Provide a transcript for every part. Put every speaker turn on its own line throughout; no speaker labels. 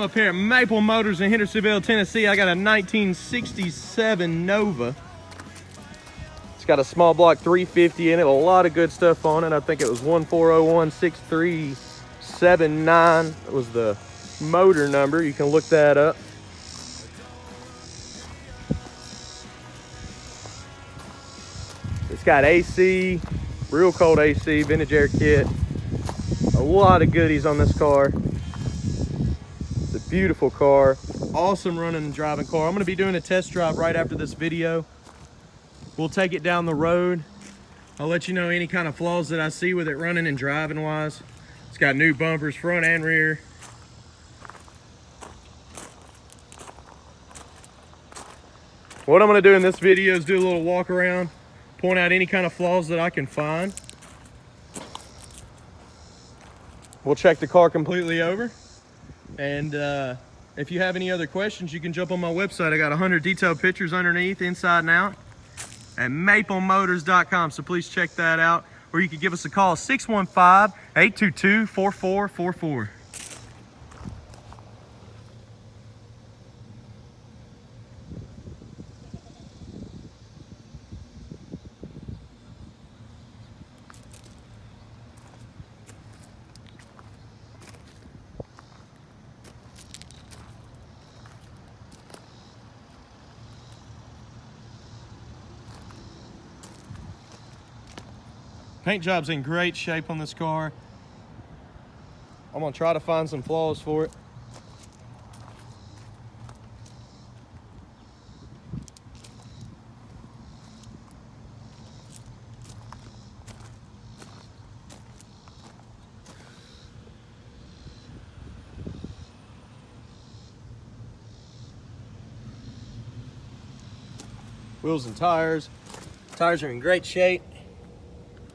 up here at Maple Motors in Hendersonville, Tennessee. I got a 1967 Nova. It's got a small block 350 in it, a lot of good stuff on it. I think it was 1401637 was the motor number. You can look that up. It's got AC, real cold AC, vintage air kit. A lot of goodies on this car. It's a beautiful car. Awesome running and driving car. I'm gonna be doing a test drive right after this video. We'll take it down the road. I'll let you know any kind of flaws that I see with it running and driving wise. It's got new bumpers, front and rear. What I'm gonna do in this video is do a little walk around, point out any kind of flaws that I can find. We'll check the car completely over. And if you have any other questions, you can jump on my website. I got 100 detailed pictures underneath, inside and out, at maplemotors.com. So please check that out. Or you can give us a call, 615-822-4444. Paint job's in great shape on this car. I'm gonna try to find some flaws for it. Wheels and tires. Tires are in great shape.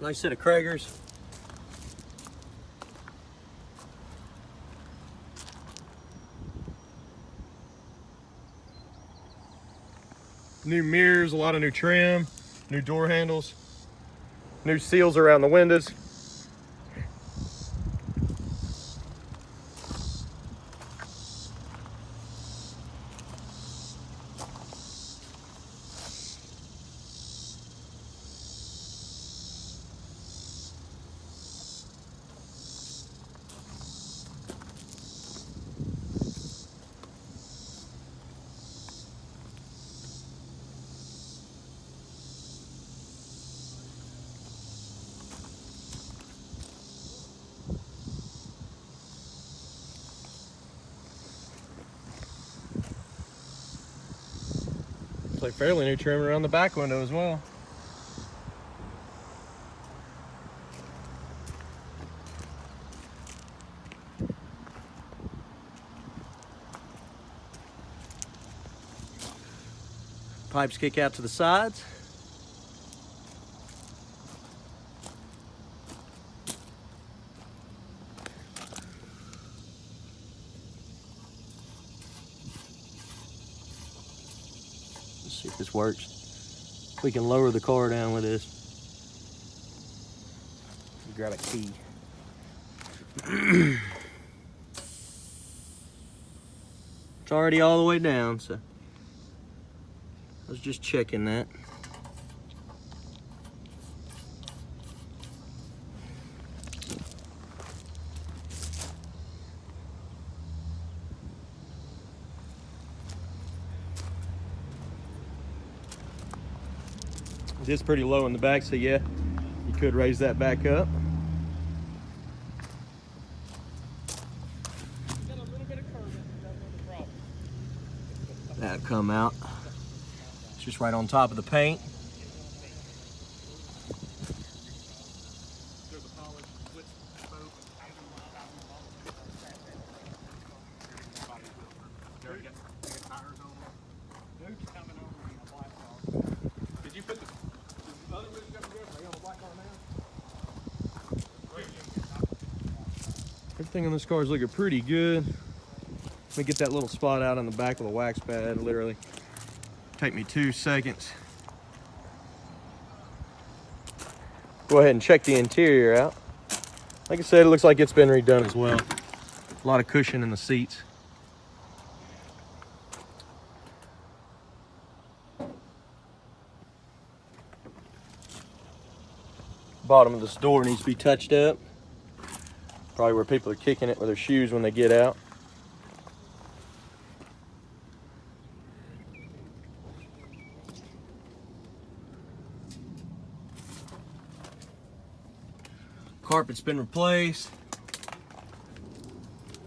Nice set of Kragers. New mirrors, a lot of new trim, new door handles, new seals around the windows. It's like fairly new trim around the back window as well. Pipes kick out to the sides. See if this works. We can lower the car down with this. Grab a key. It's already all the way down, so I was just checking that. It is pretty low in the back, so yeah, you could raise that back up.
Got a little bit of curve, that's not the problem.
That'll come out. It's just right on top of the paint.
There's a polished split spoke. Get tires on them. Dude's coming over in a black car. Did you put the other wheels you got together? Are you on the black car now?
Everything on this car is looking pretty good. Let me get that little spot out on the back with a wax pad, literally. Take me 2 seconds. Go ahead and check the interior out. Like I said, it looks like it's been redone as well. A lot of cushion in the seats. Bottom of this door needs to be touched up. Probably where people are kicking it with their shoes when they get out. Carpet's been replaced.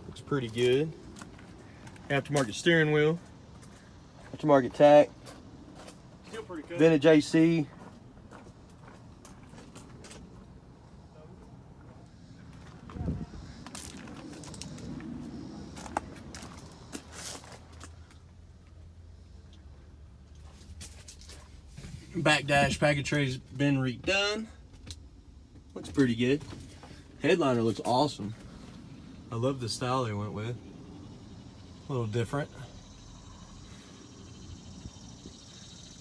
Looks pretty good. Aftermarket steering wheel. Aftermarket tack.
Still pretty good.
Vintage AC. Back dash package tray's been redone. Looks pretty good. Headliner looks awesome. I love the style they went with. A little different.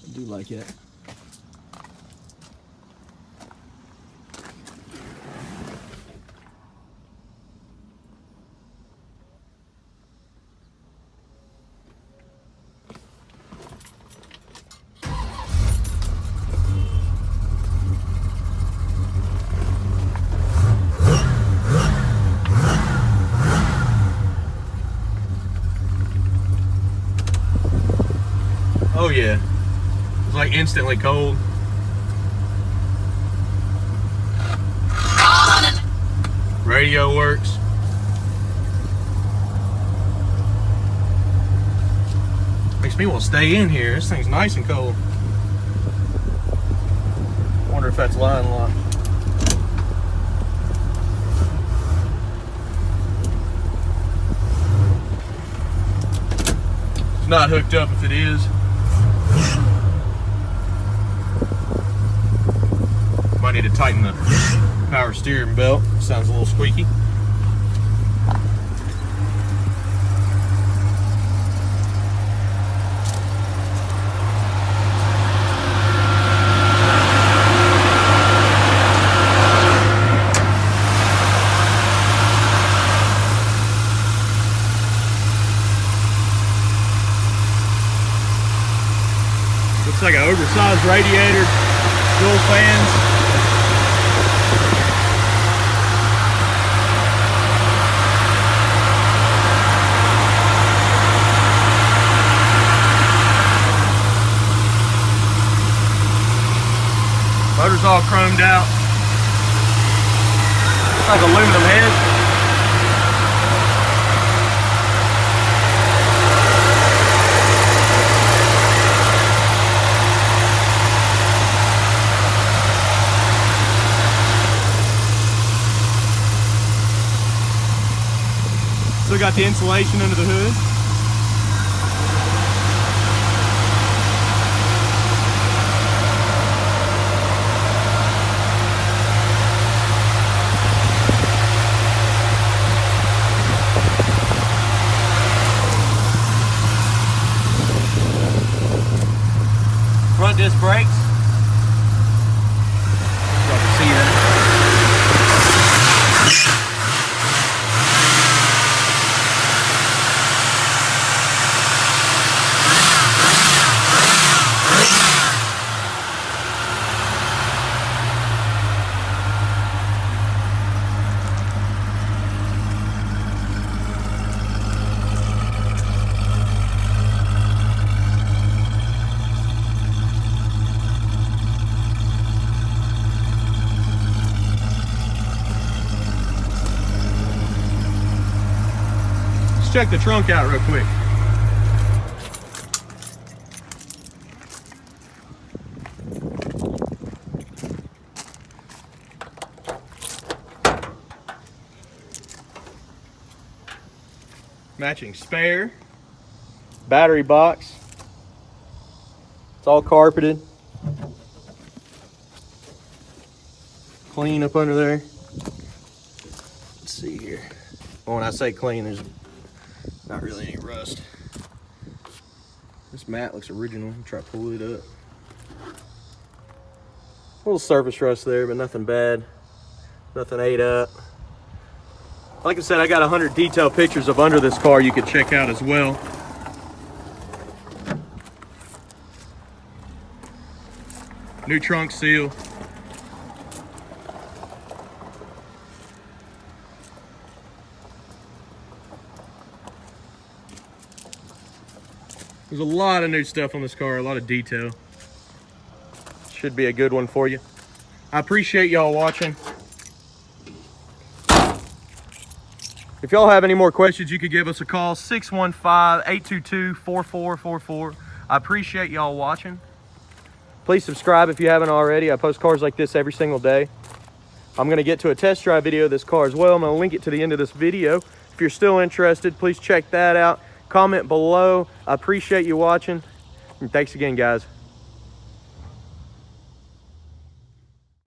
I do like it. Oh yeah, it's like instantly cold. Radio works. Makes me want to stay in here. This thing's nice and cold. Wonder if that's line lock. It's not hooked up if it is. Might need to tighten the power steering belt. Sounds a little squeaky. Looks like an oversized radiator, dual fans. Motor's all chromed out. Looks like aluminum head. Still got the insulation under the hood. Front disc brakes. Y'all can see that. Check the trunk out real quick. Matching spare, battery box. It's all carpeted. Clean up under there. Let's see here. Well, when I say clean, there's not really any rust. This mat looks original. Try to pull it up. A little surface rust there, but nothing bad. Nothing ate up. Like I said, I got 100 detailed pictures of under this car you could check out as well. New trunk seal. There's a lot of new stuff on this car, a lot of detail. Should be a good one for you. I appreciate y'all watching. If y'all have any more questions, you could give us a call, 615-822-4444. I appreciate y'all watching. Please subscribe if you haven't already. I post cars like this every single day. I'm gonna get to a test drive video of this car as well. I'm gonna link it to the end of this video. If you're still interested, please check that out. Comment below. I appreciate you watching. And thanks again, guys.